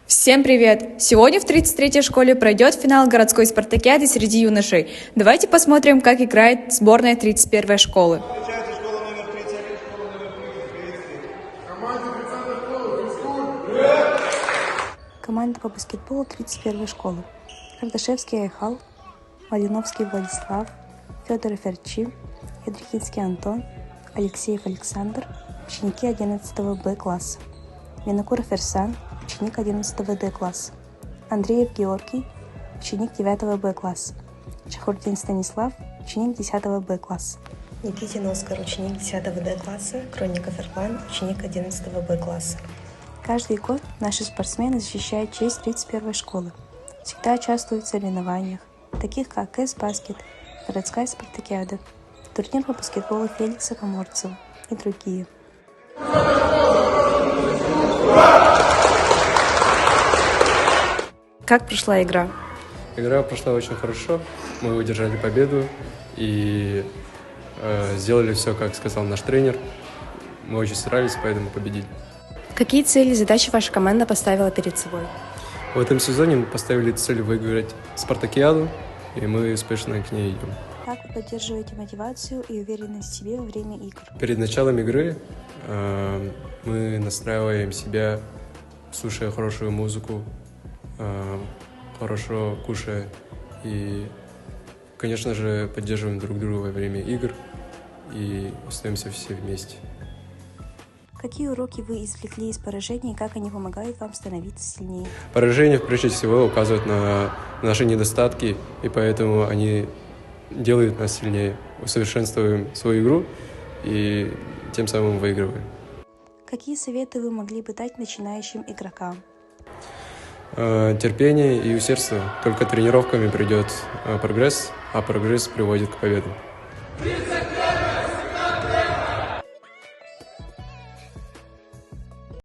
Всем привет! Сегодня в 33-й школе пройдет финал городской спартакиады среди юношей. Давайте посмотрим, как играет сборная 31-й школы. Команда по баскетболу 31-й школы. Кардашевский Айхал, Малиновский Владислав, Федоров Ферчи, Ядрихинский Антон, Алексеев Александр, ученики 11 Б класса. Винокуров Эрсан, ученик 11 Д класса. Андреев Георгий, ученик 9 Б класса. Чахурдин Станислав, ученик 10 Б класса. Никитин Оскар, ученик 10 Д класса. Кронников Эрплан, ученик 11 Б класса. Каждый год наши спортсмены защищают честь 31-й школы. Всегда участвуют в соревнованиях, таких как С-баскет, городская спартакиада, турнир по баскетболу Феликса Коморцева и другие. Как прошла игра? Игра прошла очень хорошо, мы удержали победу и сделали все, как сказал наш тренер. Мы очень старались, поэтому победили. Какие цели и задачи ваша команда поставила перед собой? В этом сезоне мы поставили цель выиграть спартакиаду, и мы успешно к ней идем. Как вы поддерживаете мотивацию и уверенность в себе во время игр? Перед началом игры мы настраиваем себя, слушая хорошую музыку, хорошо кушая и, конечно же, поддерживаем друг друга во время игр и остаемся все вместе. Какие уроки вы извлекли из поражений и как они помогают вам становиться сильнее? Поражения, прежде всего, указывают на наши недостатки, и поэтому они делают нас сильнее. Усовершенствуем свою игру и тем самым выигрываем. Какие советы вы могли бы дать начинающим игрокам? Терпение и усердство. Только тренировками придет прогресс, а прогресс приводит к победам.